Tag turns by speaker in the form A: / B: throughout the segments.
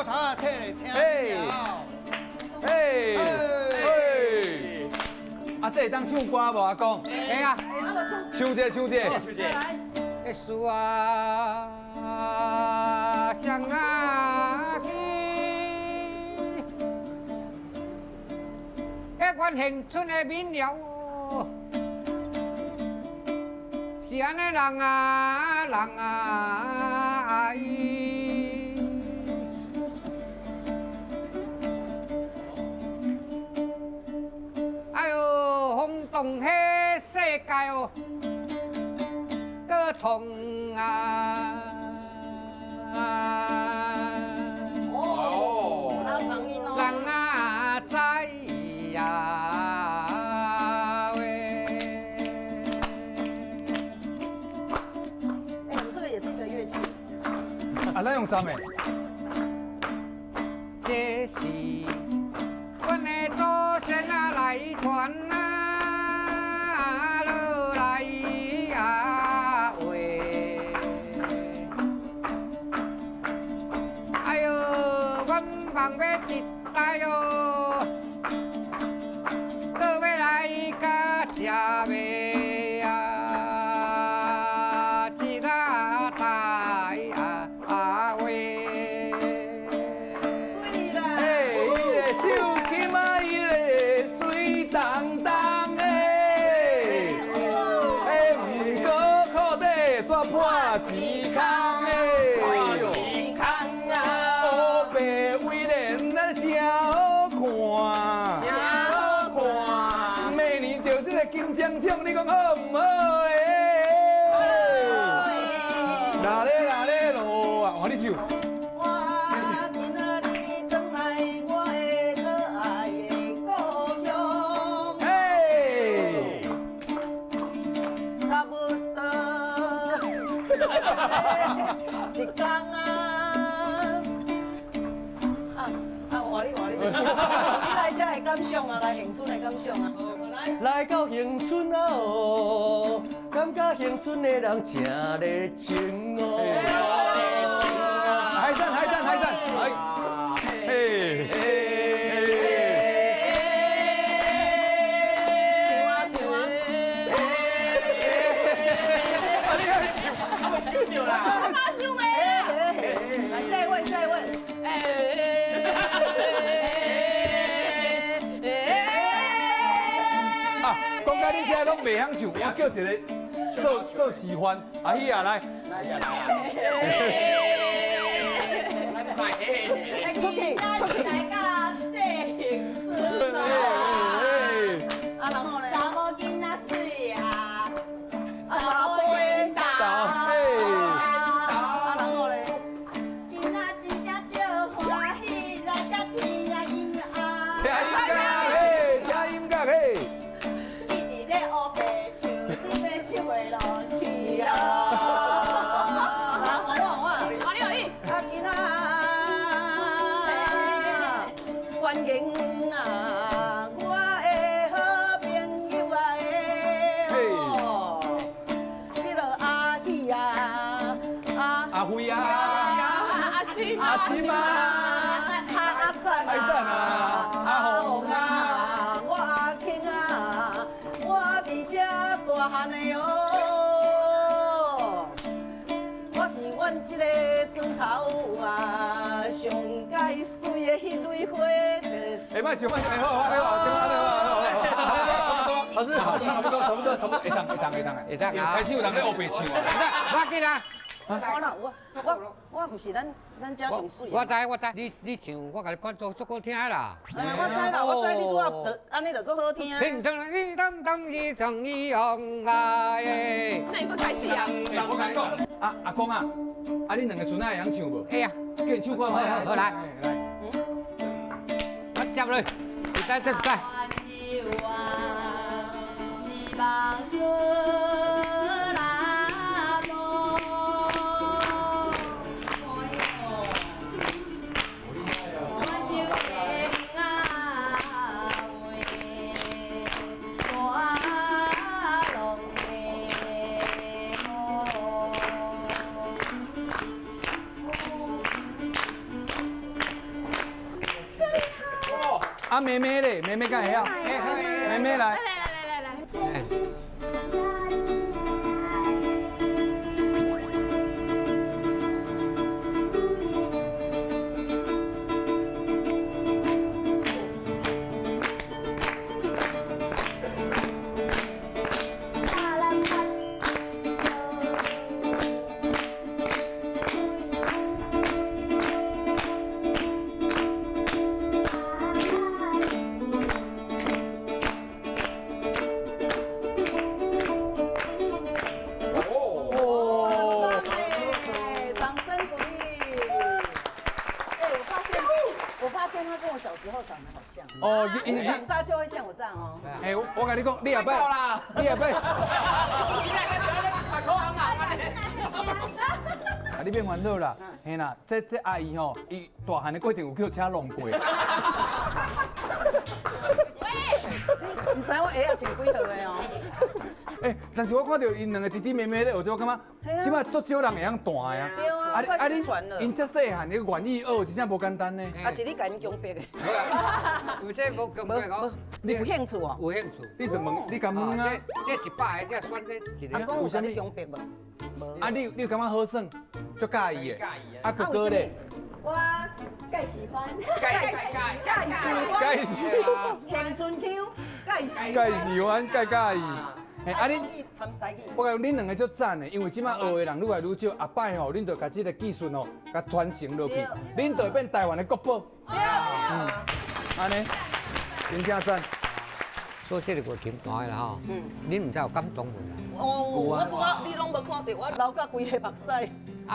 A: 小他摕来听了。
B: 嘿，啊，这会当唱歌无阿公？
A: 会啊，
B: 唱一个。
A: 一树啊，香啊枝，一阮乡村的民谣，是安尼人啊伊。哎呦，轰动迄世界哦！歌童啊！
C: 哦，那声音哦。
A: 人啊知呀喂！
C: 哎，我们这个也是一个乐器。
B: 啊，咱用针的。
A: 这是阮的祖先啊来传啊，落来啊话。哎呦，阮望要一代哦，搁要来甲食糜啊，一仔代啊话。
B: 手金啊，伊个水当当的，唔过裤底煞破钱空的，钱空啊，黑白威廉咱真好看，真好看，明年就是个金奖奖，你讲好唔好诶？哪里咯啊，换你唱。
C: 一天啊，换你，你来遮的感想啊，来乡村的感想啊，
D: 来到乡村啊哦，感觉乡村的人真热情哦。
B: 海战，嘿。
C: 来下一位。
B: 啊，讲到恁这拢袂晓唱，我叫一个做示范，阿喜啊来。
C: 出去。啊，然后呢？查某囡仔水啊，查某囡仔。啊，然后呢？囡仔真正足欢喜，来遮听啊音乐啊。
B: 听音乐嘿。
C: 一直咧乌白唱，你要唱袂落去啊。换我。啊，囡仔，欢迎啊！我的好朋友啊，你落阿喜啊，
B: 阿辉啊，
C: 阿心啊，
B: 阿心啊，
C: 阿善
B: 阿善啊，阿红啊，
C: 我阿庆啊，我伫这大汉的哦。我是阮这个庄头啊，上解水的迄蕊花，就是。
B: 哎，慢唱，好，老师好，差不多，会当啊，开始有人咧乌白唱啊，
A: 我记啦。
C: 我唔是咱遮上水。
A: 我知，你唱，我甲你伴奏足好听啦。
C: 我知你拄仔安尼就足好听。
A: 天上一灯灯一灯一样啊耶！
C: 那你快开始啊！
B: 我甲你讲，阿公啊，恁两个孙仔会晓唱无？
A: 会啊，
B: 叫你唱看嘛。
A: 好来，我接落，再。希望顺拉梦。
B: 啊，妹妹嘞，妹妹敢会晓？妹妹来。哦，
C: 你长大就会像我这样哦。
B: 哎，我跟你讲，你也别，你也别。啊，你别烦恼啦，嘿啦，这阿姨吼，伊大汉的过程有叫车弄过。
C: 你知我鞋要穿几号的哦？
B: 哎，但是我看到因两个弟弟妹妹咧，我就感觉，即摆足少人会晓弹呀。
C: 对啊，快失传了。
B: 因遮细汉，你愿意学，真正无简单呢。
C: 啊，是你家己强迫的。
A: 有这无强迫哦？
C: 你有兴趣哦？
A: 有兴趣。
B: 你就问，你敢问啊？
A: 这100个，这选这一个。
C: 阿公有啥你强迫无？
B: 啊，你感觉好耍，足介意的。啊，哥哥咧？
E: 我介喜欢，
C: 介喜欢，乡村腔，介喜欢，
B: 介意。哎，啊你，我讲恁两个足赞的，因为即摆学的人愈来愈少，后摆吼，恁就把这个技术吼，甲传承落去，恁就会变台湾的国宝。安尼，真正赞。
A: 做这个琴弹的啦吼，恁唔知有感动无？
C: 我你拢无看到，我流到规个目屎，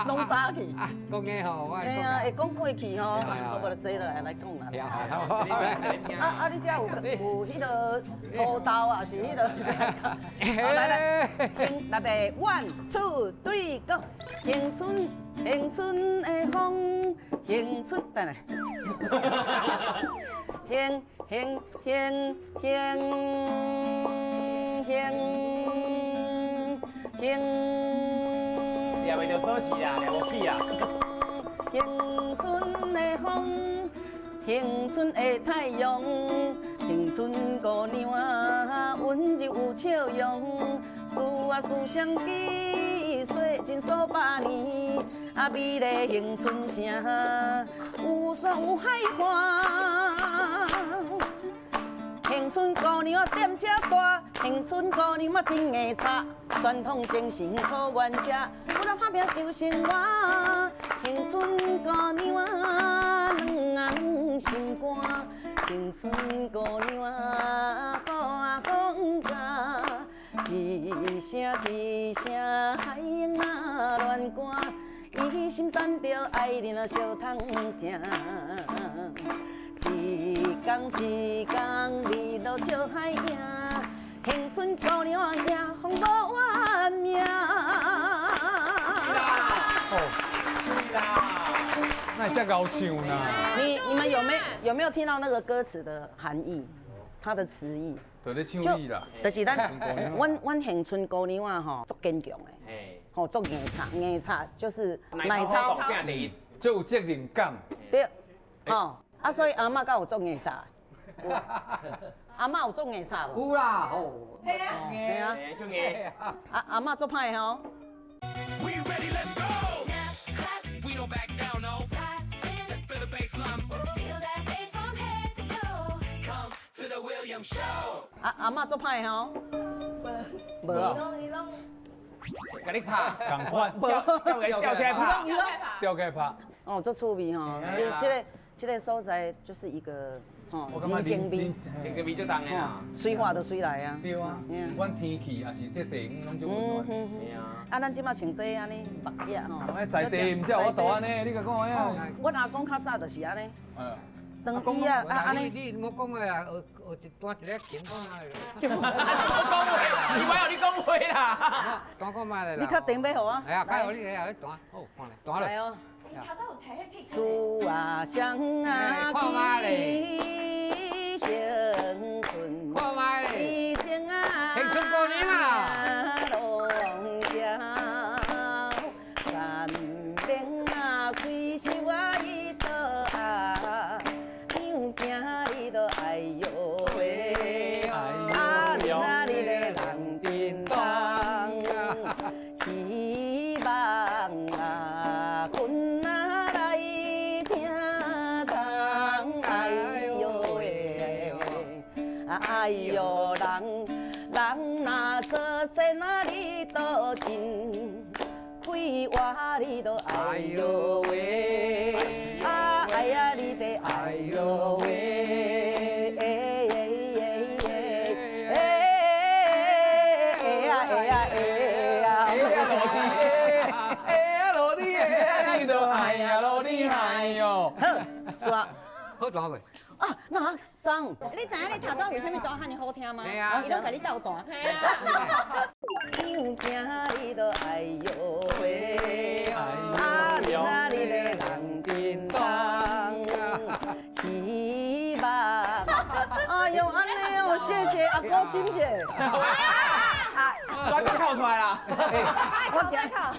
C: 拢打去。
A: 啊，讲嘅吼，我
C: 哎呀，会讲过去吼，我无得坐落来讲啦。啊，你遮有迄个土豆啊，是迄个。来，来备，1、2、3，Go！乡村的风，乡村，等来。乡。
D: 也袂着锁匙啦，也无起啊。
C: 乡村的风，乡村的太阳，乡村姑娘啊，温柔有笑容，思啊思相记，岁尽数百年，啊美丽乡村城，有山有海看。乡村姑娘踮遮大，乡村姑娘嘛真会插，传统精神靠原者，有人打拼就生活。乡村姑娘两心肝，乡村姑娘好风家，一声一声海鹰那乱歌，伊心等着爱人啊小通听。一天一天，日落照海影，乡村姑娘也风无完命。
B: 那这高唱呢？
C: 你们有没有听到那个歌词的含义？它的词义？
B: 就咧唱伊啦。
C: 就是阮乡村姑娘啊吼，足坚强的，吼足硬插就是奶茶，
B: 最有责任感。
C: 对，吼。啊，所以阿嬷敢有做硬茶？阿嬷有做硬茶无？
A: 有啦，吼。
C: 系啊，
D: 就硬。
C: 阿嬷做歹吼。阿嬷做歹吼。无哦。
E: 你拢
D: 甲你拍，
B: 赶快
D: 吊起来拍，
B: 吊起来拍。
C: 哦，做趣味吼，这个所在就是一个吼人情味，
D: 这个味就重的啊，
C: 水化就水来啊。
B: 对啊，阮天气也是这地方拢足温暖。
C: 啊，咱即马穿这安尼目镜吼。
B: 哎，在地唔只有我大安尼，你甲讲啊？
C: 阮阿公较早就是安尼。长衣啊，安尼。
A: 你莫讲话啦，学一段一个琴讲嘛。
D: 讲话，你怪有你讲话啦。
A: 弹看卖咧啦。
C: 你确定要互我？
A: 哎呀，加油你下去弹，好看咧，弹咧。
C: 来哦。
E: 你头到有睇迄片。
C: 树啊香啊起，乡村。
A: 看卖咧。
C: 以前啊。
A: 乡村姑娘啊。
C: 农家，山边啊，随手啊伊倒啊，娘行伊都爱哎呦，人若做生啊，你都真，开活你都哎呦喂，啊哎呀你得哎呦喂，说。
A: 好大未？
C: 啊，那送，
E: 你知影你头段为什么弹遐尼好听吗？
A: 嘿啊
E: 伊拢甲你斗弹。
C: 有惊你都哎呦喂，啊你那里的人叮当，希望，哎呦安尼哦，谢谢阿哥金姐，
B: 专门跳出来啦！
C: 我靠。